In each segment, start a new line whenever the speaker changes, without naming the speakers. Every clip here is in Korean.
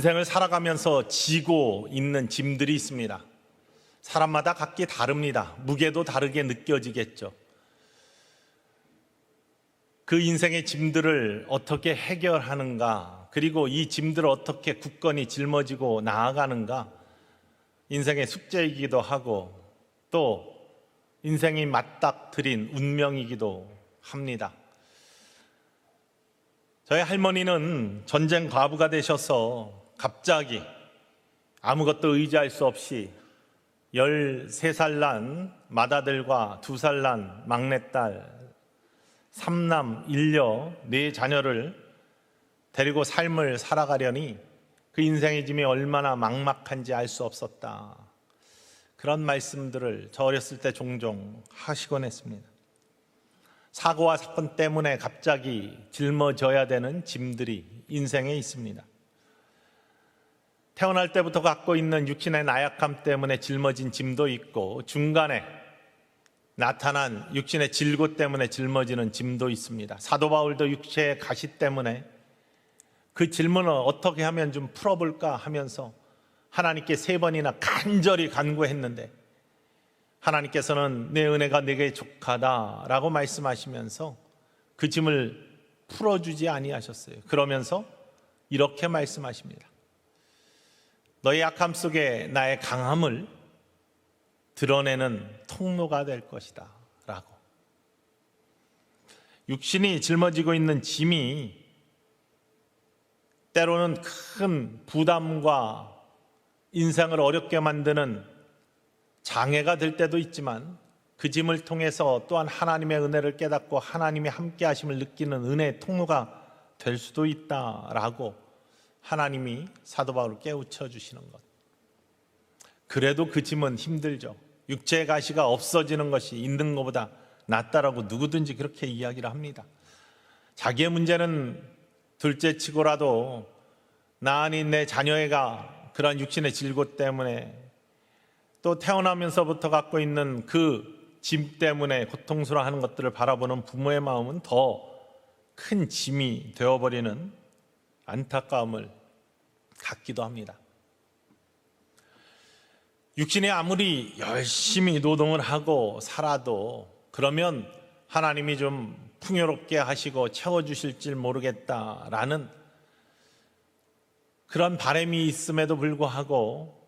인생을 살아가면서 지고 있는 짐들이 있습니다. 사람마다 각기 다릅니다. 무게도 다르게 느껴지겠죠. 그 인생의 짐들을 어떻게 해결하는가, 그리고 이 짐들을 어떻게 굳건히 짊어지고 나아가는가, 인생의 숙제이기도 하고 또 인생이 맞닥뜨린 운명이기도 합니다. 저희 할머니는 전쟁 과부가 되셔서 갑자기 아무것도 의지할 수 없이 13살 난 맏아들과 2살 난 막내딸, 3남 1녀 4자녀를 데리고 삶을 살아가려니 그 인생의 짐이 얼마나 막막한지 알 수 없었다. 그런 말씀들을 저 어렸을 때 종종 하시곤 했습니다. 사고와 사건 때문에 갑자기 짊어져야 되는 짐들이 인생에 있습니다. 태어날 때부터 갖고 있는 육신의 나약함 때문에 짊어진 짐도 있고, 중간에 나타난 육신의 질고 때문에 짊어지는 짐도 있습니다. 사도 바울도 육체의 가시 때문에 그 질문을 어떻게 하면 좀 풀어볼까 하면서 하나님께 3번이나 간절히 간구했는데, 하나님께서는 내 은혜가 네게 족하다라고 말씀하시면서 그 짐을 풀어주지 아니하셨어요. 그러면서 이렇게 말씀하십니다. 너의 약함 속에 나의 강함을 드러내는 통로가 될 것이다 라고. 육신이 짊어지고 있는 짐이 때로는 큰 부담과 인생을 어렵게 만드는 장애가 될 때도 있지만, 그 짐을 통해서 또한 하나님의 은혜를 깨닫고 하나님이 함께 하심을 느끼는 은혜의 통로가 될 수도 있다라고 하나님이 사도 바울을 깨우쳐 주시는 것. 그래도 그 짐은 힘들죠. 육체의 가시가 없어지는 것이 있는 것보다 낫다라고 누구든지 그렇게 이야기를 합니다. 자기의 문제는 둘째치고라도 나 아닌 내 자녀애가 그런 육신의 질고 때문에, 또 태어나면서부터 갖고 있는 그 짐 때문에 고통스러워하는 것들을 바라보는 부모의 마음은 더 큰 짐이 되어버리는 안타까움을 갖기도 합니다. 육신이 아무리 열심히 노동을 하고 살아도 그러면 하나님이 좀 풍요롭게 하시고 채워주실지 모르겠다라는 그런 바람이 있음에도 불구하고,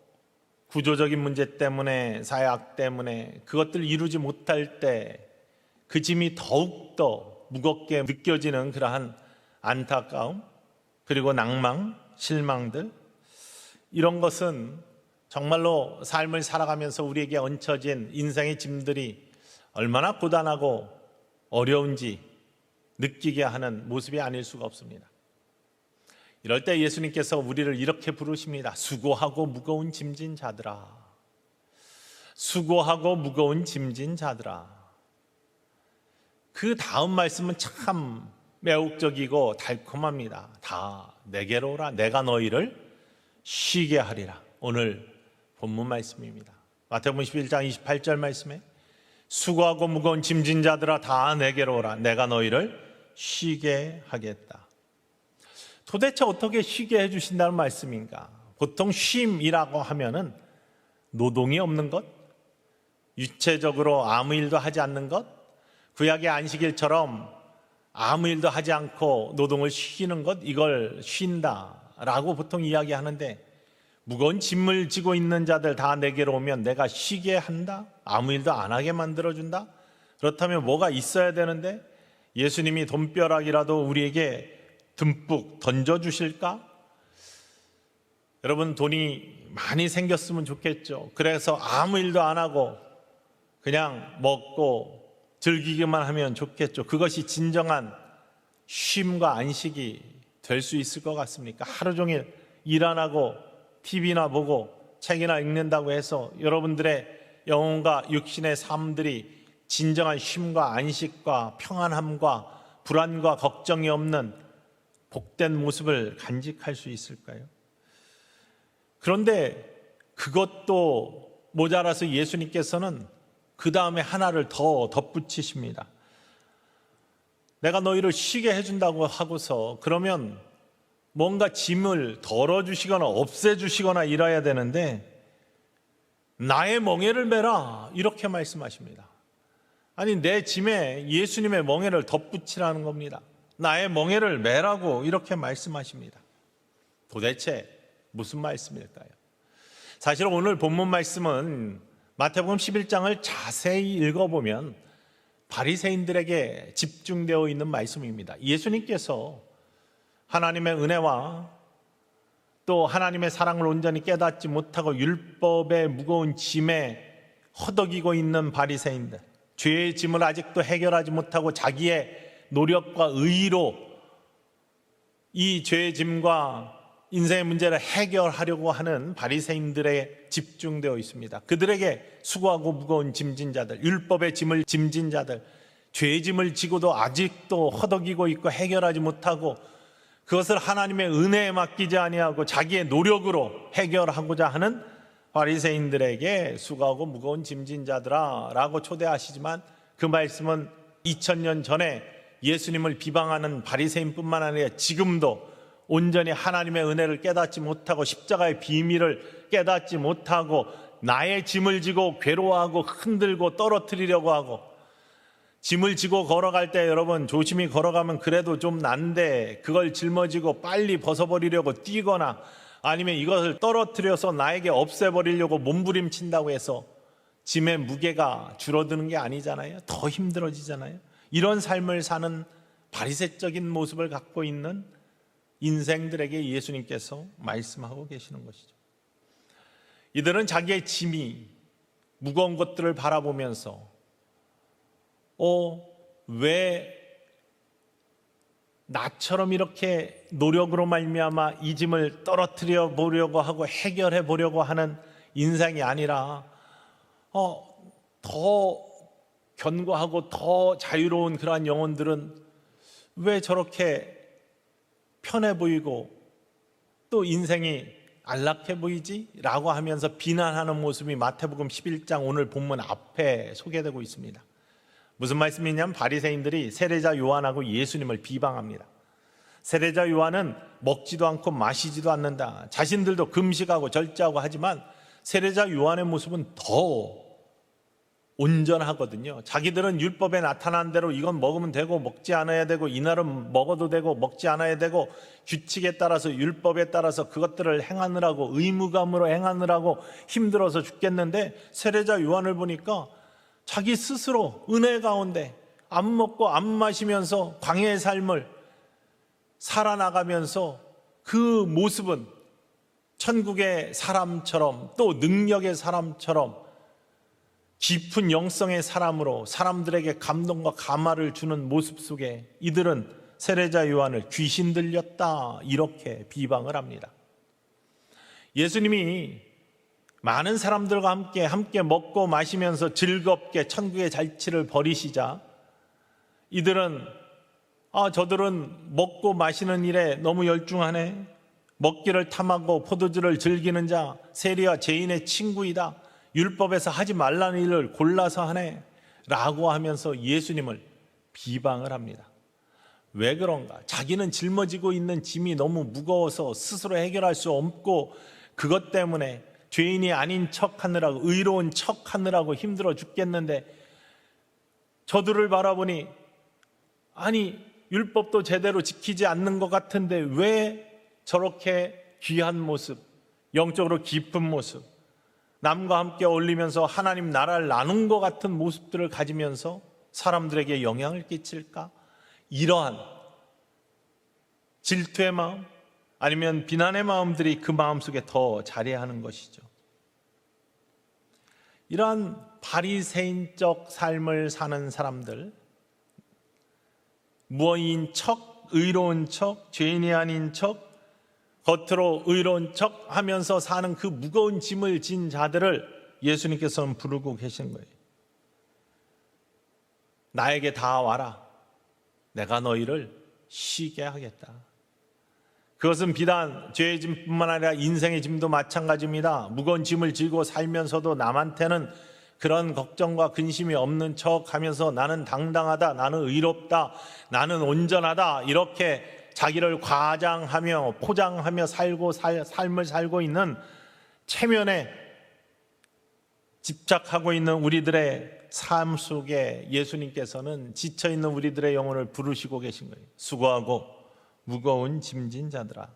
구조적인 문제 때문에, 사약 때문에 그것들을 이루지 못할 때 그 짐이 더욱더 무겁게 느껴지는 그러한 안타까움, 그리고 낭망, 실망들, 이런 것은 정말로 삶을 살아가면서 우리에게 얹혀진 인생의 짐들이 얼마나 고단하고 어려운지 느끼게 하는 모습이 아닐 수가 없습니다. 이럴 때 예수님께서 우리를 이렇게 부르십니다. 수고하고 무거운 짐진 자들아. 수고하고 무거운 짐진 자들아. 그 다음 말씀은 참 매혹적이고 달콤합니다. 다 내게로 오라. 내가 너희를 쉬게 하리라. 오늘 본문 말씀입니다. 마태복음 11장 28절 말씀에 수고하고 무거운 짐진 자들아 다 내게로 오라. 내가 너희를 쉬게 하겠다. 도대체 어떻게 쉬게 해주신다는 말씀인가? 보통 쉼이라고 하면은 노동이 없는 것, 유체적으로 아무 일도 하지 않는 것, 구약의 안식일처럼 아무 일도 하지 않고 노동을 쉬는 것, 이걸 쉰다라고 보통 이야기하는데, 무거운 짐을 지고 있는 자들 다 내게로 오면 내가 쉬게 한다? 아무 일도 안 하게 만들어준다? 그렇다면 뭐가 있어야 되는데 예수님이 돈벼락이라도 우리에게 듬뿍 던져주실까? 여러분, 돈이 많이 생겼으면 좋겠죠. 그래서 아무 일도 안 하고 그냥 먹고 즐기기만 하면 좋겠죠. 그것이 진정한 쉼과 안식이 될 수 있을 것 같습니까? 하루 종일 일 안 하고 TV나 보고 책이나 읽는다고 해서 여러분들의 영혼과 육신의 삶들이 진정한 쉼과 안식과 평안함과 불안과 걱정이 없는 복된 모습을 간직할 수 있을까요? 그런데 그것도 모자라서 예수님께서는 그 다음에 하나를 더 덧붙이십니다. 내가 너희를 쉬게 해준다고 하고서 그러면 뭔가 짐을 덜어주시거나 없애주시거나 이래야 되는데 나의 멍에를 메라 이렇게 말씀하십니다. 아니 내 짐에 예수님의 멍에를 덧붙이라는 겁니다. 나의 멍에를 메라고 이렇게 말씀하십니다. 도대체 무슨 말씀일까요? 사실 오늘 본문 말씀은 마태복음 11장을 자세히 읽어보면 바리새인들에게 집중되어 있는 말씀입니다. 예수님께서 하나님의 은혜와 또 하나님의 사랑을 온전히 깨닫지 못하고 율법의 무거운 짐에 허덕이고 있는 바리새인들, 죄의 짐을 아직도 해결하지 못하고 자기의 노력과 의로 이 죄의 짐과 인생의 문제를 해결하려고 하는 바리새인들에 집중되어 있습니다. 그들에게 수고하고 무거운 짐진 자들, 율법의 짐을 짐진 자들, 죄의 짐을 지고도 아직도 허덕이고 있고 해결하지 못하고 그것을 하나님의 은혜에 맡기지 아니하고 자기의 노력으로 해결하고자 하는 바리새인들에게 수고하고 무거운 짐진 자들아 라고 초대하시지만 그 말씀은 2000년 전에 예수님을 비방하는 바리새인뿐만 아니라 지금도 온전히 하나님의 은혜를 깨닫지 못하고 십자가의 비밀을 깨닫지 못하고 나의 짐을 지고 괴로워하고 흔들고 떨어뜨리려고 하고, 짐을 지고 걸어갈 때 여러분 조심히 걸어가면 그래도 좀 난데 그걸 짊어지고 빨리 벗어버리려고 뛰거나 아니면 이것을 떨어뜨려서 나에게 없애버리려고 몸부림친다고 해서 짐의 무게가 줄어드는 게 아니잖아요. 더 힘들어지잖아요. 이런 삶을 사는 바리새적인 모습을 갖고 있는 인생들에게 예수님께서 말씀하고 계시는 것이죠. 이들은 자기의 짐이 무거운 것들을 바라보면서 왜 나처럼 이렇게 노력으로 말미암아 이 짐을 떨어뜨려 보려고 하고 해결해 보려고 하는 인생이 아니라 더 견고하고 더 자유로운 그러한 영혼들은 왜 저렇게 편해 보이고 또 인생이 안락해 보이지? 라고 하면서 비난하는 모습이 마태복음 11장 오늘 본문 앞에 소개되고 있습니다. 무슨 말씀이냐면 바리새인들이 세례자 요한하고 예수님을 비방합니다. 세례자 요한은 먹지도 않고 마시지도 않는다. 자신들도 금식하고 절제하고 하지만 세례자 요한의 모습은 더 온전하거든요. 자기들은 율법에 나타난 대로 이건 먹으면 되고 먹지 않아야 되고 이날은 먹어도 되고 먹지 않아야 되고 규칙에 따라서 율법에 따라서 그것들을 행하느라고 의무감으로 행하느라고 힘들어서 죽겠는데 세례자 요한을 보니까 자기 스스로 은혜 가운데 안 먹고 안 마시면서 광야의 삶을 살아나가면서 그 모습은 천국의 사람처럼 또 능력의 사람처럼 깊은 영성의 사람으로 사람들에게 감동과 감화를 주는 모습 속에 이들은 세례자 요한을 귀신 들렸다 이렇게 비방을 합니다. 예수님이 많은 사람들과 함께 먹고 마시면서 즐겁게 천국의 잔치를 벌이시자 이들은 저들은 먹고 마시는 일에 너무 열중하네. 먹기를 탐하고 포도주를 즐기는 자, 세리와 죄인의 친구이다. 율법에서 하지 말라는 일을 골라서 하네 라고 하면서 예수님을 비방을 합니다. 왜 그런가? 자기는 짊어지고 있는 짐이 너무 무거워서 스스로 해결할 수 없고 그것 때문에 죄인이 아닌 척하느라고 의로운 척하느라고 힘들어 죽겠는데 저들을 바라보니 아니 율법도 제대로 지키지 않는 것 같은데 왜 저렇게 귀한 모습, 영적으로 깊은 모습, 남과 함께 어울리면서 하나님 나라를 나눈 것 같은 모습들을 가지면서 사람들에게 영향을 끼칠까? 이러한 질투의 마음 아니면 비난의 마음들이 그 마음속에 더 자리하는 것이죠. 이러한 바리새인적 삶을 사는 사람들, 무어인 척, 의로운 척, 죄인이 아닌 척, 겉으로 의로운 척 하면서 사는 그 무거운 짐을 진 자들을 예수님께서는 부르고 계신 거예요. 나에게 다 와라. 내가 너희를 쉬게 하겠다. 그것은 비단 죄의 짐뿐만 아니라 인생의 짐도 마찬가지입니다. 무거운 짐을 지고 살면서도 남한테는 그런 걱정과 근심이 없는 척 하면서 나는 당당하다, 나는 의롭다, 나는 온전하다 이렇게 자기를 과장하며 포장하며 삶을 살고 있는 체면에 집착하고 있는 우리들의 삶 속에 예수님께서는 지쳐있는 우리들의 영혼을 부르시고 계신 거예요. 수고하고 무거운 짐진 자들아.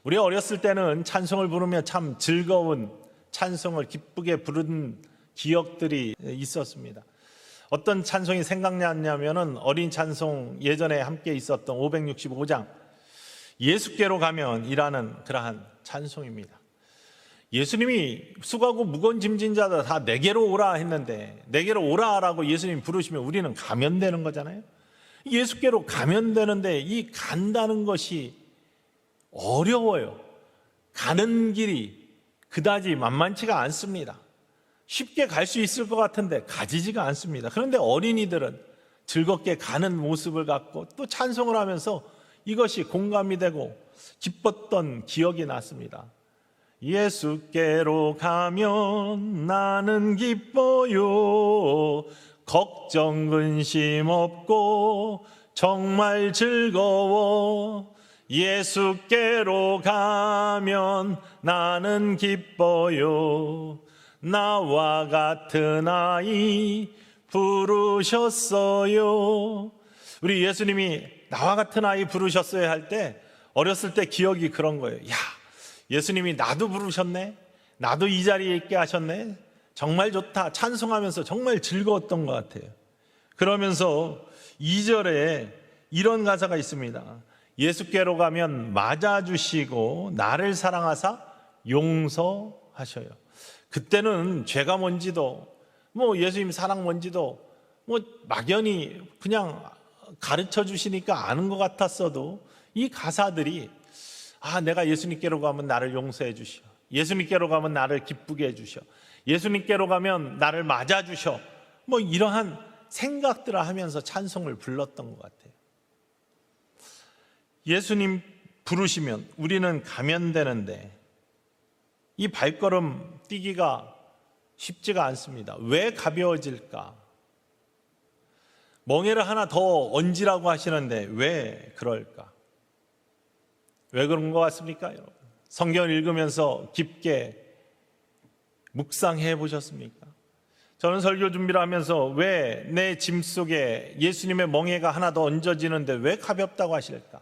우리 어렸을 때는 찬송을 부르며 참 즐거운 찬송을 기쁘게 부른 기억들이 있었습니다. 어떤 찬송이 생각났냐면은 어린 찬송 예전에 함께 있었던 565장 예수께로 가면이라는 그러한 찬송입니다. 예수님이 수고하고 무거운 짐진 자들 다 내게로 오라 했는데 내게로 오라라고 예수님이 부르시면 우리는 가면 되는 거잖아요. 예수께로 가면 되는데 이 간다는 것이 어려워요. 가는 길이 그다지 만만치가 않습니다. 쉽게 갈 수 있을 것 같은데 가지지가 않습니다. 그런데 어린이들은 즐겁게 가는 모습을 갖고 또 찬송을 하면서 이것이 공감이 되고 기뻤던 기억이 났습니다. 예수께로 가면 나는 기뻐요. 걱정 근심 없고 정말 즐거워. 예수께로 가면 나는 기뻐요. 나와 같은 아이 부르셨어요. 우리 예수님이 나와 같은 아이 부르셨어요 할 때 어렸을 때 기억이 그런 거예요. 야, 예수님이 나도 부르셨네, 나도 이 자리에 있게 하셨네, 정말 좋다. 찬송하면서 정말 즐거웠던 것 같아요. 그러면서 2절에 이런 가사가 있습니다. 예수께로 가면 맞아주시고 나를 사랑하사 용서하셔요. 그때는 죄가 뭔지도 예수님 사랑 뭔지도 막연히 그냥 가르쳐 주시니까 아는 것 같았어도 이 가사들이 내가 예수님께로 가면 나를 용서해 주셔, 예수님께로 가면 나를 기쁘게 해 주셔, 예수님께로 가면 나를 맞아 주셔, 이러한 생각들을 하면서 찬송을 불렀던 것 같아요. 예수님 부르시면 우리는 가면 되는데 이 발걸음 뛰기가 쉽지가 않습니다. 왜 가벼워질까? 멍에를 하나 더 얹으라고 하시는데 왜 그럴까? 왜 그런 것 같습니까, 여러분? 성경을 읽으면서 깊게 묵상해 보셨습니까? 저는 설교 준비를 하면서 왜 내 짐 속에 예수님의 멍에가 하나 더 얹어지는데 왜 가볍다고 하실까?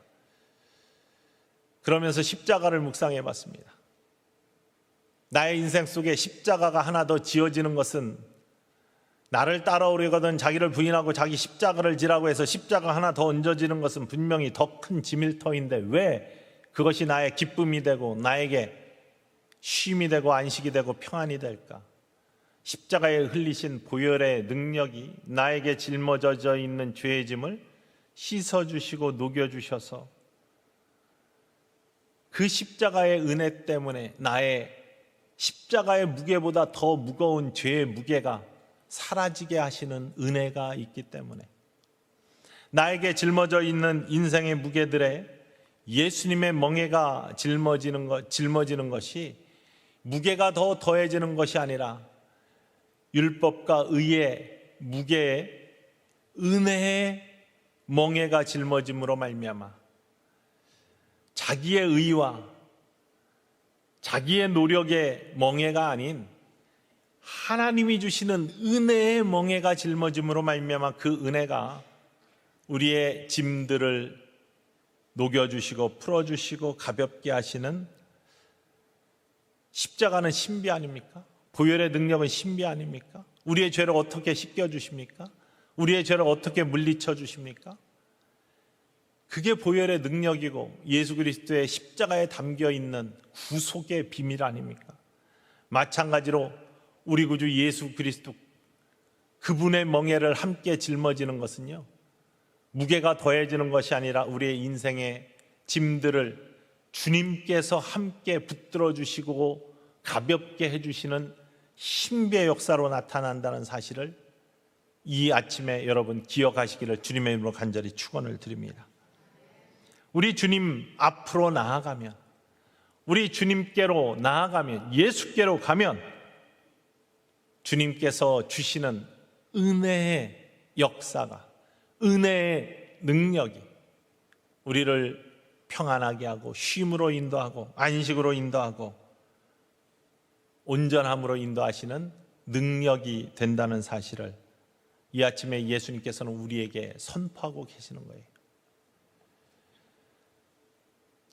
그러면서 십자가를 묵상해 봤습니다. 나의 인생 속에 십자가가 하나 더 지어지는 것은 나를 따라오려거든 자기를 부인하고 자기 십자가를 지라고 해서 십자가 하나 더 얹어지는 것은 분명히 더 큰 짐일 터인데 왜 그것이 나의 기쁨이 되고 나에게 쉼이 되고 안식이 되고 평안이 될까? 십자가에 흘리신 보혈의 능력이 나에게 짊어져져 있는 죄의 짐을 씻어주시고 녹여주셔서 그 십자가의 은혜 때문에 나의 십자가의 무게보다 더 무거운 죄의 무게가 사라지게 하시는 은혜가 있기 때문에 나에게 짊어져 있는 인생의 무게들에 예수님의 멍에가 짊어지는 것이 무게가 더 더해지는 것이 아니라 율법과 의의 무게에 은혜의 멍에가 짊어짐으로 말미암아 자기의 의와 자기의 노력의 멍에가 아닌 하나님이 주시는 은혜의 멍에가 짊어짐으로 말미암아 그 은혜가 우리의 짐들을 녹여주시고 풀어주시고 가볍게 하시는 십자가는 신비 아닙니까? 보혈의 능력은 신비 아닙니까? 우리의 죄를 어떻게 씻겨주십니까? 우리의 죄를 어떻게 물리쳐 주십니까? 그게 보혈의 능력이고 예수 그리스도의 십자가에 담겨있는 구속의 비밀 아닙니까? 마찬가지로 우리 구주 예수 그리스도 그분의 멍에를 함께 짊어지는 것은요, 무게가 더해지는 것이 아니라 우리의 인생의 짐들을 주님께서 함께 붙들어 주시고 가볍게 해주시는 신비의 역사로 나타난다는 사실을 이 아침에 여러분 기억하시기를 주님의 이름으로 간절히 축원을 드립니다. 우리 주님 앞으로 나아가면, 우리 주님께로 나아가면, 예수께로 가면 주님께서 주시는 은혜의 역사가, 은혜의 능력이 우리를 평안하게 하고 쉼으로 인도하고 안식으로 인도하고 온전함으로 인도하시는 능력이 된다는 사실을 이 아침에 예수님께서는 우리에게 선포하고 계시는 거예요.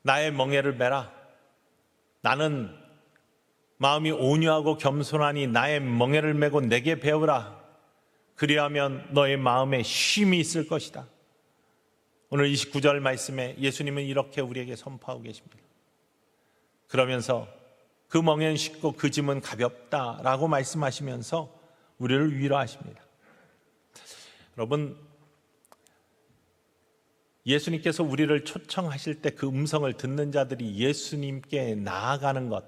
나의 멍에를 메라. 나는 마음이 온유하고 겸손하니 나의 멍에를 메고 내게 배우라. 그리하면 너의 마음에 쉼이 있을 것이다. 오늘 29절 말씀에 예수님은 이렇게 우리에게 선포하고 계십니다. 그러면서 그 멍에는 쉽고 그 짐은 가볍다라고 말씀하시면서 우리를 위로하십니다. 여러분, 예수님께서 우리를 초청하실 때 그 음성을 듣는 자들이 예수님께 나아가는 것,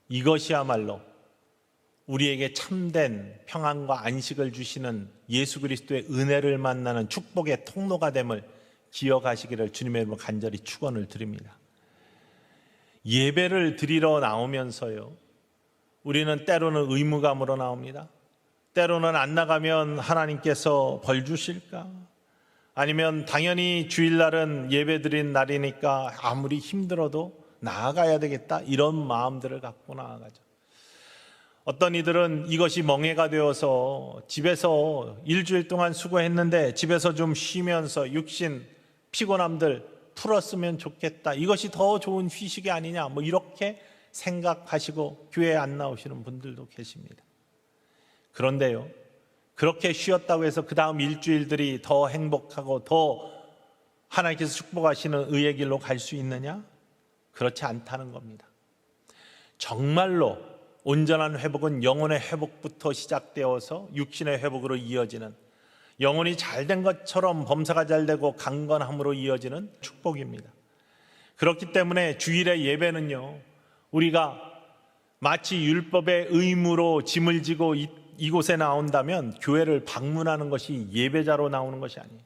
이것이야말로 우리에게 참된 평안과 안식을 주시는 예수 그리스도의 은혜를 만나는 축복의 통로가 됨을 기억하시기를 주님의 이름으로 간절히 축원을 드립니다. 예배를 드리러 나오면서요, 우리는 때로는 의무감으로 나옵니다. 때로는 안 나가면 하나님께서 벌 주실까? 아니면 당연히 주일날은 예배 드린 날이니까 아무리 힘들어도 나아가야 되겠다, 이런 마음들을 갖고 나아가죠. 어떤 이들은 이것이 멍해가 되어서 집에서 일주일 동안 수고했는데 집에서 좀 쉬면서 육신 피곤함들 풀었으면 좋겠다, 이것이 더 좋은 휴식이 아니냐, 이렇게 생각하시고 교회에 안 나오시는 분들도 계십니다. 그런데요, 그렇게 쉬었다고 해서 그 다음 일주일들이 더 행복하고 더 하나님께서 축복하시는 의의 길로 갈 수 있느냐? 그렇지 않다는 겁니다. 정말로 온전한 회복은 영혼의 회복부터 시작되어서 육신의 회복으로 이어지는, 영혼이 잘된 것처럼 범사가 잘되고 강건함으로 이어지는 축복입니다. 그렇기 때문에 주일의 예배는요, 우리가 마치 율법의 의무로 짐을 지고 이곳에 나온다면 교회를 방문하는 것이 예배자로 나오는 것이 아니에요.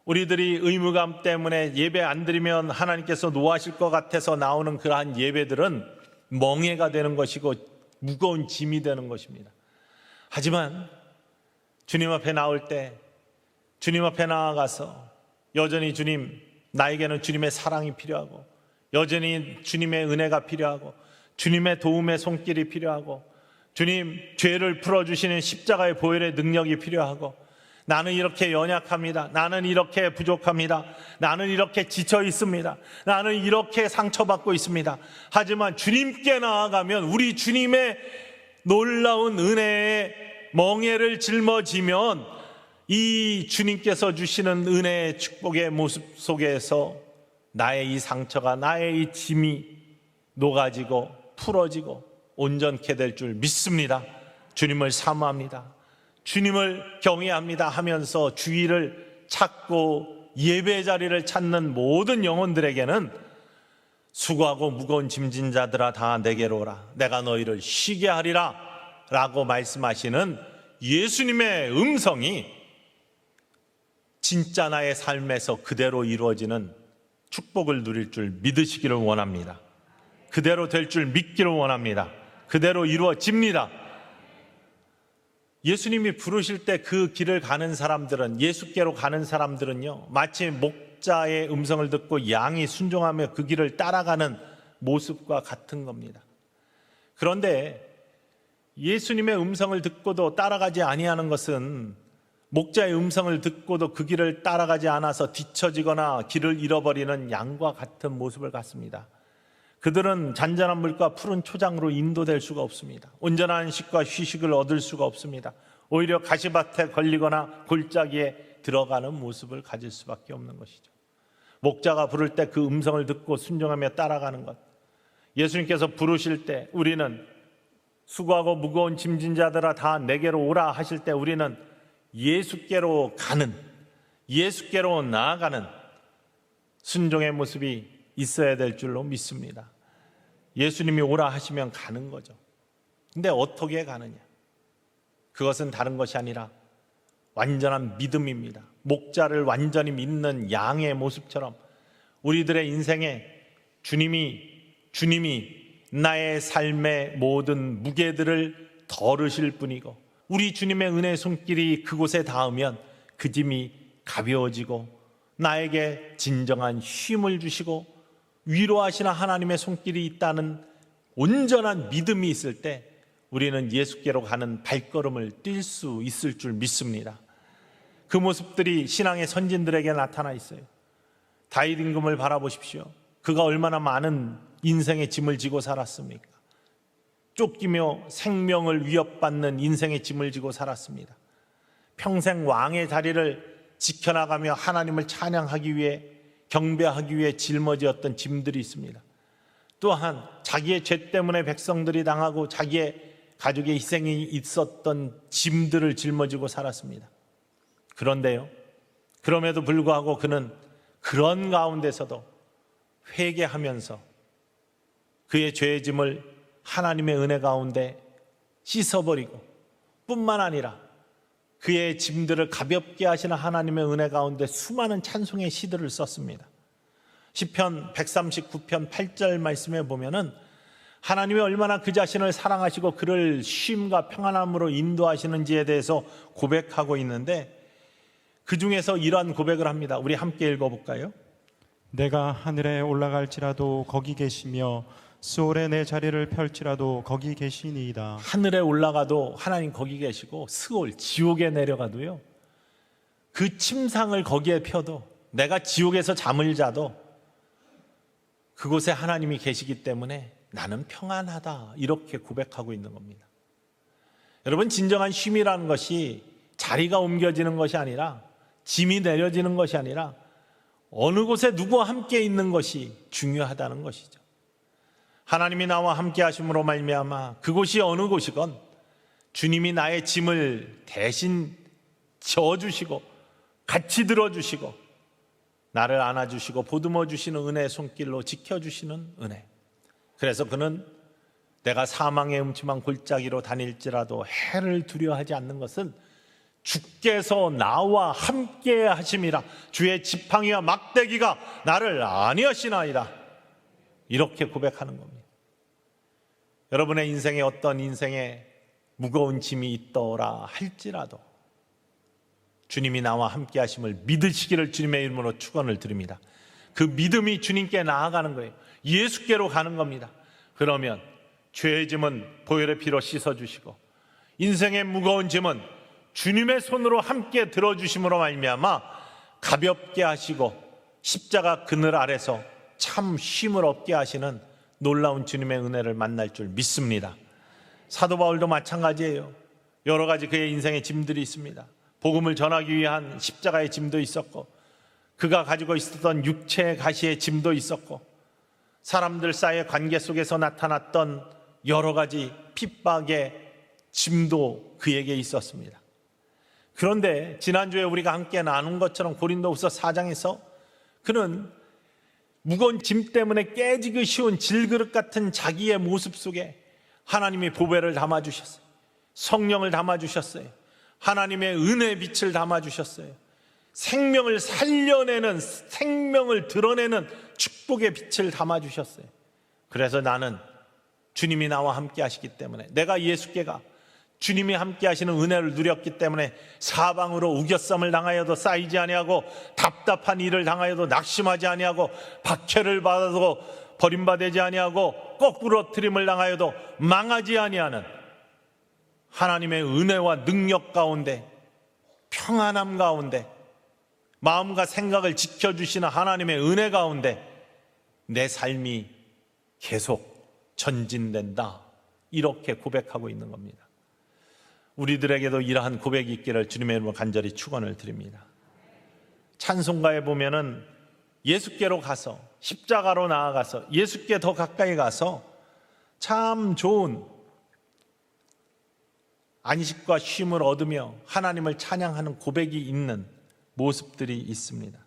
우리들이 의무감 때문에 예배 안 드리면 하나님께서 노하실 것 같아서 나오는 그러한 예배들은 멍해가 되는 것이고 무거운 짐이 되는 것입니다. 하지만 주님 앞에 나올 때, 주님 앞에 나아가서 여전히 주님, 나에게는 주님의 사랑이 필요하고 여전히 주님의 은혜가 필요하고 주님의 도움의 손길이 필요하고 주님, 죄를 풀어주시는 십자가의 보혈의 능력이 필요하고 나는 이렇게 연약합니다. 나는 이렇게 부족합니다. 나는 이렇게 지쳐 있습니다. 나는 이렇게 상처받고 있습니다. 하지만 주님께 나아가면 우리 주님의 놀라운 은혜의 멍에를 짊어지면 이 주님께서 주시는 은혜의 축복의 모습 속에서 나의 이 상처가, 나의 이 짐이 녹아지고 풀어지고 온전케 될 줄 믿습니다. 주님을 사모합니다. 주님을 경외합니다 하면서 주의를 찾고 예배 자리를 찾는 모든 영혼들에게는 수고하고 무거운 짐진 자들아 다 내게로 오라, 내가 너희를 쉬게 하리라 라고 말씀하시는 예수님의 음성이 진짜 나의 삶에서 그대로 이루어지는 축복을 누릴 줄 믿으시기를 원합니다. 그대로 될 줄 믿기를 원합니다. 그대로 이루어집니다. 예수님이 부르실 때 그 길을 가는 사람들은, 예수께로 가는 사람들은요, 마치 목자의 음성을 듣고 양이 순종하며 그 길을 따라가는 모습과 같은 겁니다. 그런데 예수님의 음성을 듣고도 따라가지 아니하는 것은 목자의 음성을 듣고도 그 길을 따라가지 않아서 뒤처지거나 길을 잃어버리는 양과 같은 모습을 갖습니다. 그들은 잔잔한 물과 푸른 초장으로 인도될 수가 없습니다. 온전한 안식과 휴식을 얻을 수가 없습니다. 오히려 가시밭에 걸리거나 골짜기에 들어가는 모습을 가질 수밖에 없는 것이죠. 목자가 부를 때 그 음성을 듣고 순종하며 따라가는 것, 예수님께서 부르실 때 우리는 수고하고 무거운 짐진 자들아 다 내게로 오라 하실 때 우리는 예수께로 가는, 예수께로 나아가는 순종의 모습이 있어야 될 줄로 믿습니다. 예수님이 오라 하시면 가는 거죠. 근데 어떻게 가느냐? 그것은 다른 것이 아니라 완전한 믿음입니다. 목자를 완전히 믿는 양의 모습처럼 우리들의 인생에 주님이 나의 삶의 모든 무게들을 덜으실 분이고, 우리 주님의 은혜의 손길이 그곳에 닿으면 그 짐이 가벼워지고 나에게 진정한 쉼을 주시고 위로하시는 하나님의 손길이 있다는 온전한 믿음이 있을 때 우리는 예수께로 가는 발걸음을 뛸 수 있을 줄 믿습니다. 그 모습들이 신앙의 선진들에게 나타나 있어요. 다윗 임금을 바라보십시오. 그가 얼마나 많은 인생의 짐을 지고 살았습니까? 쫓기며 생명을 위협받는 인생의 짐을 지고 살았습니다. 평생 왕의 자리를 지켜나가며 하나님을 찬양하기 위해, 경배하기 위해 짊어지었던 짐들이 있습니다. 또한 자기의 죄 때문에 백성들이 당하고 자기의 가족의 희생이 있었던 짐들을 짊어지고 살았습니다. 그런데요, 그럼에도 불구하고 그는 그런 가운데서도 회개하면서 그의 죄의 짐을 하나님의 은혜 가운데 씻어버리고 뿐만 아니라 그의 짐들을 가볍게 하시는 하나님의 은혜 가운데 수많은 찬송의 시들을 썼습니다. 시편 139편 8절 말씀에 보면은 하나님이 얼마나 그 자신을 사랑하시고 그를 쉼과 평안함으로 인도하시는지에 대해서 고백하고 있는데, 그 중에서 이러한 고백을 합니다. 우리 함께 읽어볼까요?
내가 하늘에 올라갈지라도 거기 계시며 스올에 내 자리를 펼지라도 거기 계시니이다.
하늘에 올라가도 하나님 거기 계시고, 스올 지옥에 내려가도요, 그 침상을 거기에 펴도, 내가 지옥에서 잠을 자도 그곳에 하나님이 계시기 때문에 나는 평안하다, 이렇게 고백하고 있는 겁니다. 여러분, 진정한 쉼이라는 것이 자리가 옮겨지는 것이 아니라, 짐이 내려지는 것이 아니라 어느 곳에 누구와 함께 있는 것이 중요하다는 것이죠. 하나님이 나와 함께 하심으로 말미암아 그곳이 어느 곳이건 주님이 나의 짐을 대신 져주시고 같이 들어주시고 나를 안아주시고 보듬어 주시는 은혜의 손길로 지켜주시는 은혜. 그래서 그는 내가 사망의 음침한 골짜기로 다닐지라도 해를 두려워하지 않는 것은 주께서 나와 함께 하심이라. 주의 지팡이와 막대기가 나를 안위하시나이다. 이렇게 고백하는 겁니다. 여러분의 인생에 어떤 인생에 무거운 짐이 있더라 할지라도 주님이 나와 함께 하심을 믿으시기를 주님의 이름으로 축원을 드립니다. 그 믿음이 주님께 나아가는 거예요. 예수께로 가는 겁니다. 그러면 죄의 짐은 보혈의 피로 씻어주시고 인생의 무거운 짐은 주님의 손으로 함께 들어주심으로 말미암아 가볍게 하시고 십자가 그늘 아래서 참 쉼을 얻게 하시는 놀라운 주님의 은혜를 만날 줄 믿습니다. 사도 바울도 마찬가지예요. 여러 가지 그의 인생의 짐들이 있습니다. 복음을 전하기 위한 십자가의 짐도 있었고, 그가 가지고 있었던 육체의 가시의 짐도 있었고, 사람들 사이의 관계 속에서 나타났던 여러 가지 핍박의 짐도 그에게 있었습니다. 그런데 지난주에 우리가 함께 나눈 것처럼 고린도후서 4장에서 그는 무거운 짐 때문에 깨지기 쉬운 질그릇 같은 자기의 모습 속에 하나님이 보배를 담아주셨어요. 성령을 담아주셨어요. 하나님의 은혜의 빛을 담아주셨어요. 생명을 살려내는, 생명을 드러내는 축복의 빛을 담아주셨어요. 그래서 나는 주님이 나와 함께 하시기 때문에, 내가 예수께 가 주님이 함께 하시는 은혜를 누렸기 때문에 사방으로 우겨쌈을 당하여도 쌓이지 아니하고 답답한 일을 당하여도 낙심하지 아니하고 박해를 받아도 버림받지 아니하고 거꾸로 트림을 당하여도 망하지 아니하는 하나님의 은혜와 능력 가운데, 평안함 가운데, 마음과 생각을 지켜주시는 하나님의 은혜 가운데 내 삶이 계속 전진된다, 이렇게 고백하고 있는 겁니다. 우리들에게도 이러한 고백이 있기를 주님의 이름으로 간절히 축원을 드립니다. 찬송가에 보면은 예수께로 가서, 십자가로 나아가서 예수께 더 가까이 가서 참 좋은 안식과 쉼을 얻으며 하나님을 찬양하는 고백이 있는 모습들이 있습니다.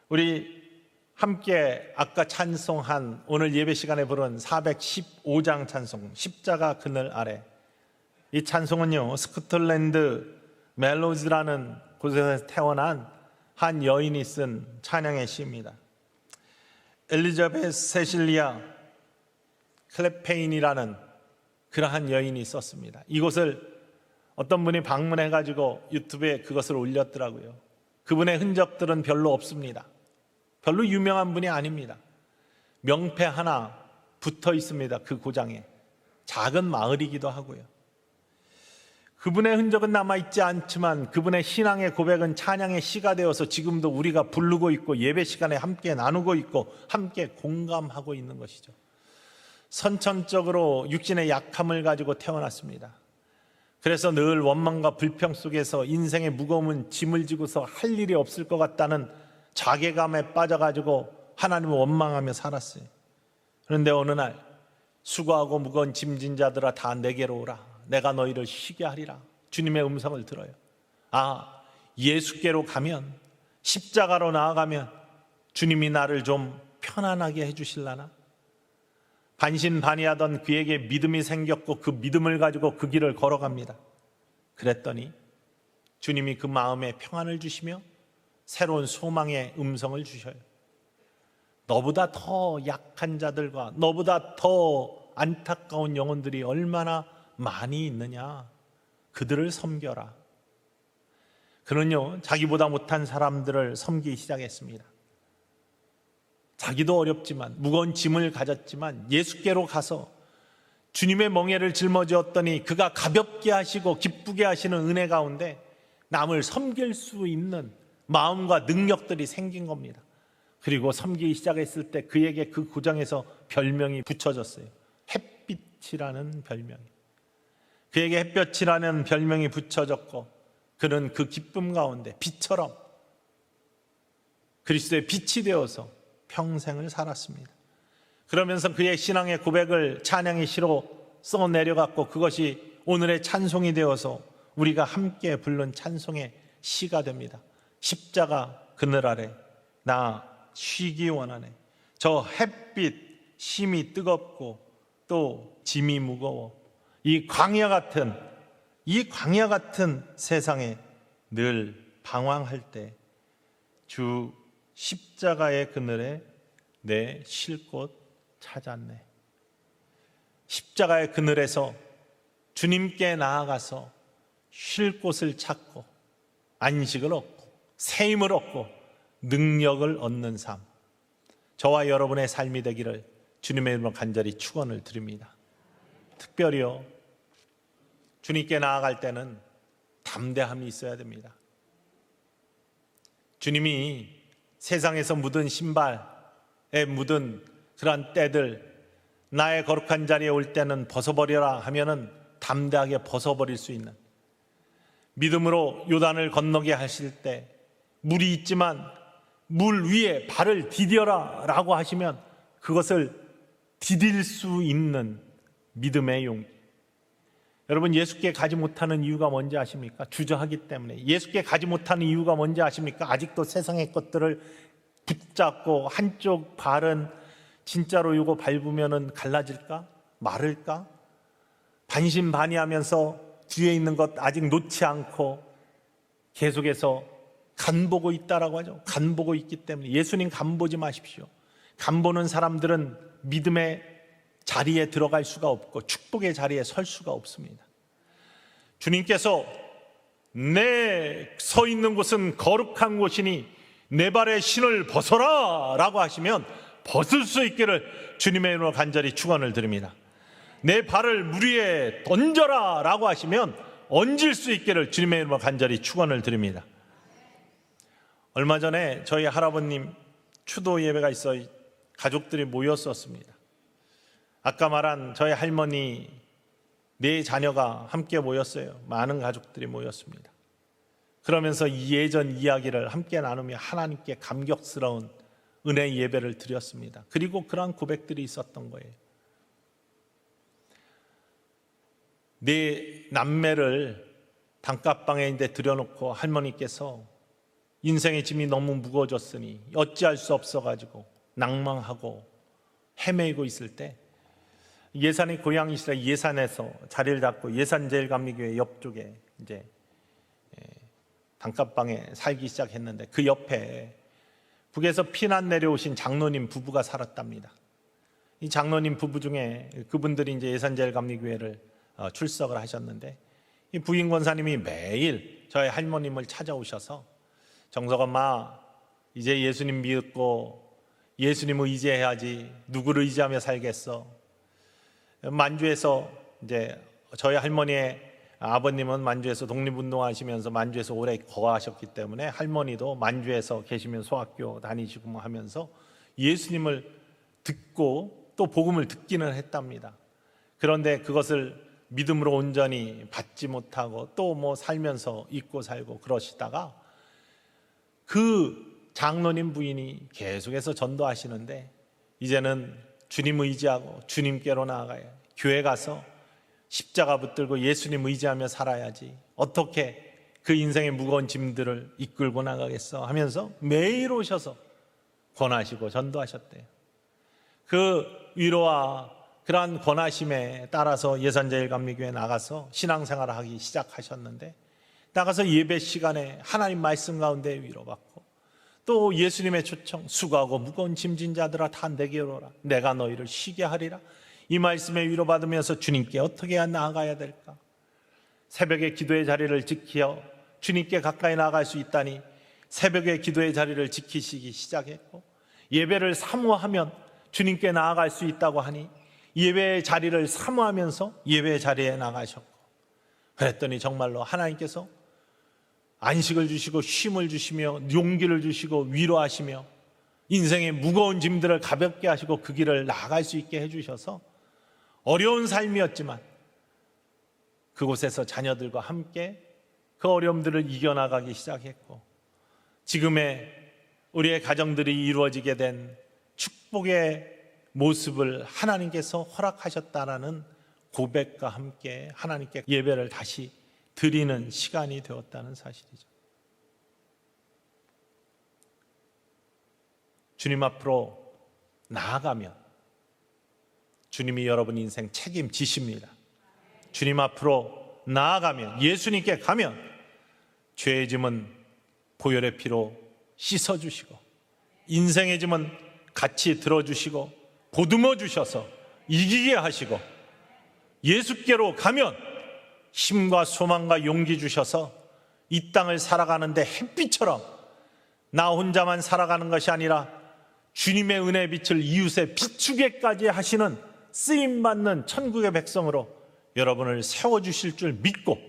우리 함께 아까 찬송한, 오늘 예배 시간에 부른 415장 찬송, 십자가 그늘 아래. 이 찬송은요, 스코틀랜드 멜로즈라는 곳에서 태어난 한 여인이 쓴 찬양의 시입니다. 엘리자베스 세실리아 클레페인이라는 그러한 여인이 썼습니다. 이곳을 어떤 분이 방문해가지고 유튜브에 그것을 올렸더라고요. 그분의 흔적들은 별로 없습니다. 별로 유명한 분이 아닙니다. 명패 하나 붙어 있습니다. 그 고장에. 작은 마을이기도 하고요. 그분의 흔적은 남아있지 않지만 그분의 신앙의 고백은 찬양의 시가 되어서 지금도 우리가 부르고 있고 예배 시간에 함께 나누고 있고 함께 공감하고 있는 것이죠. 선천적으로 육신의 약함을 가지고 태어났습니다. 그래서 늘 원망과 불평 속에서 인생의 무거운 짐을 지고서 할 일이 없을 것 같다는 자괴감에 빠져가지고 하나님을 원망하며 살았어요. 그런데 어느 날 수고하고 무거운 짐진 자들아 다 내게로 오라. 내가 너희를 쉬게 하리라. 주님의 음성을 들어요. 예수께로 가면, 십자가로 나아가면 주님이 나를 좀 편안하게 해주실라나? 반신반의하던 그에게 믿음이 생겼고 그 믿음을 가지고 그 길을 걸어갑니다. 그랬더니 주님이 그 마음에 평안을 주시며 새로운 소망의 음성을 주셔요. 너보다 더 약한 자들과 너보다 더 안타까운 영혼들이 얼마나 많이 있느냐. 그들을 섬겨라. 그는요, 자기보다 못한 사람들을 섬기기 시작했습니다. 자기도 어렵지만 무거운 짐을 가졌지만 예수께로 가서 주님의 멍에를 짊어지었더니 그가 가볍게 하시고 기쁘게 하시는 은혜 가운데 남을 섬길 수 있는 마음과 능력들이 생긴 겁니다. 그리고 섬기기 시작했을 때 그에게 그 고장에서 별명이 붙여졌어요. 햇빛이라는 별명이. 그에게 햇볕이라는 별명이 붙여졌고 그는 그 기쁨 가운데 빛처럼 그리스도의 빛이 되어서 평생을 살았습니다. 그러면서 그의 신앙의 고백을 찬양의 시로 써내려갔고 그것이 오늘의 찬송이 되어서 우리가 함께 부른 찬송의 시가 됩니다. 십자가 그늘 아래 나 쉬기 원하네. 저 햇빛 심이 뜨겁고 또 짐이 무거워 이 광야 같은 세상에 늘 방황할 때 주 십자가의 그늘에 내 쉴 곳 찾았네. 십자가의 그늘에서 주님께 나아가서 쉴 곳을 찾고 안식을 얻고 새 힘을 얻고 능력을 얻는 삶, 저와 여러분의 삶이 되기를 주님의 이름으로 간절히 축원을 드립니다. 특별히요, 주님께 나아갈 때는 담대함이 있어야 됩니다. 주님이 세상에서 묻은 신발에 묻은 그러한 때들, 나의 거룩한 자리에 올 때는 벗어버려라 하면은 담대하게 벗어버릴 수 있는, 믿음으로 요단을 건너게 하실 때 물이 있지만 물 위에 발을 디뎌라 라고 하시면 그것을 디딜 수 있는 믿음의 용기. 여러분, 예수께 가지 못하는 이유가 뭔지 아십니까? 주저하기 때문에. 예수께 가지 못하는 이유가 뭔지 아십니까? 아직도 세상의 것들을 붙잡고 한쪽 발은 진짜로 이거 밟으면 갈라질까? 마를까? 반신반의하면서 뒤에 있는 것 아직 놓지 않고 계속해서 간보고 있다라고 하죠. 간보고 있기 때문에 예수님 간보지 마십시오. 간보는 사람들은 믿음의 자리에 들어갈 수가 없고 축복의 자리에 설 수가 없습니다. 주님께서 내 서 있는 곳은 거룩한 곳이니 내 발의 신을 벗어라 라고 하시면 벗을 수 있기를 주님의 이름으로 간절히 축원을 드립니다. 내 발을 물 위에 던져라 라고 하시면 얹을 수 있기를 주님의 이름으로 간절히 축원을 드립니다. 얼마 전에 저희 할아버님 추도 예배가 있어 가족들이 모였었습니다. 아까 말한 저희 할머니 네 자녀가 함께 모였어요. 많은 가족들이 모였습니다. 그러면서 예전 이야기를 함께 나누며 하나님께 감격스러운 은혜 예배를 드렸습니다. 그리고 그러한 고백들이 있었던 거예요. 네 남매를 단칸방에 이제 들여놓고 할머니께서 인생의 짐이 너무 무거워졌으니 어찌할 수 없어가지고 낭망하고 헤매고 있을 때 예산이 고향이시라 예산에서 자리를 잡고 예산제일감리교회 옆쪽에 이제 단칸방에 살기 시작했는데 그 옆에 북에서 피난 내려오신 장로님 부부가 살았답니다. 이 장로님 부부 중에 그분들이 이제 예산제일감리교회를 출석을 하셨는데 이 부인 권사님이 매일 저희 할머님을 찾아오셔서 정석 엄마, 이제 예수님 믿고 예수님 의지해야지. 누구를 의지하며 살겠어? 만주에서 이제 저희 할머니의 아버님은 만주에서 독립운동하시면서 만주에서 오래 거하셨기 때문에 할머니도 만주에서 계시면 소학교 다니시고 뭐 하면서 예수님을 듣고 또 복음을 듣기는 했답니다. 그런데 그것을 믿음으로 온전히 받지 못하고 또 뭐 살면서 잊고 살고 그러시다가 그 장로님 부인이 계속해서 전도하시는데 이제는 주님 의지하고 주님께로 나아가야 교회 가서 십자가 붙들고 예수님 의지하며 살아야지 어떻게 그 인생의 무거운 짐들을 이끌고 나가겠어 하면서 매일 오셔서 권하시고 전도하셨대요. 그 위로와 그러한 권하심에 따라서 예산제일감리교회 나가서 신앙생활을 하기 시작하셨는데 나가서 예배 시간에 하나님 말씀 가운데 위로받고 또 예수님의 초청 수고하고 무거운 짐진 자들아 다 내게로 오라 내가 너희를 쉬게 하리라 이 말씀에 위로받으면서 주님께 어떻게 나아가야 될까? 새벽에 기도의 자리를 지켜 주님께 가까이 나아갈 수 있다니 새벽에 기도의 자리를 지키시기 시작했고 예배를 사모하면 주님께 나아갈 수 있다고 하니 예배의 자리를 사모하면서 예배의 자리에 나가셨고 그랬더니 정말로 하나님께서 안식을 주시고 쉼을 주시며 용기를 주시고 위로하시며 인생의 무거운 짐들을 가볍게 하시고 그 길을 나아갈 수 있게 해주셔서 어려운 삶이었지만 그곳에서 자녀들과 함께 그 어려움들을 이겨나가기 시작했고 지금의 우리의 가정들이 이루어지게 된 축복의 모습을 하나님께서 허락하셨다라는 고백과 함께 하나님께 예배를 다시 드리는 시간이 되었다는 사실이죠. 주님 앞으로 나아가면 주님이 여러분 인생 책임지십니다. 주님 앞으로 나아가면 예수님께 가면 죄의 짐은 보혈의 피로 씻어주시고 인생의 짐은 같이 들어주시고 보듬어 주셔서 이기게 하시고 예수께로 가면 힘과 소망과 용기 주셔서 이 땅을 살아가는데 햇빛처럼 나 혼자만 살아가는 것이 아니라 주님의 은혜의 빛을 이웃에 비추게까지 하시는 쓰임받는 천국의 백성으로 여러분을 세워주실 줄 믿고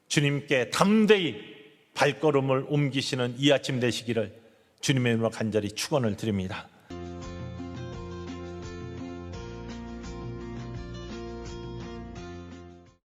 주님께 담대히 발걸음을 옮기시는 이 아침 되시기를 주님의 이름으로 간절히 축원을 드립니다.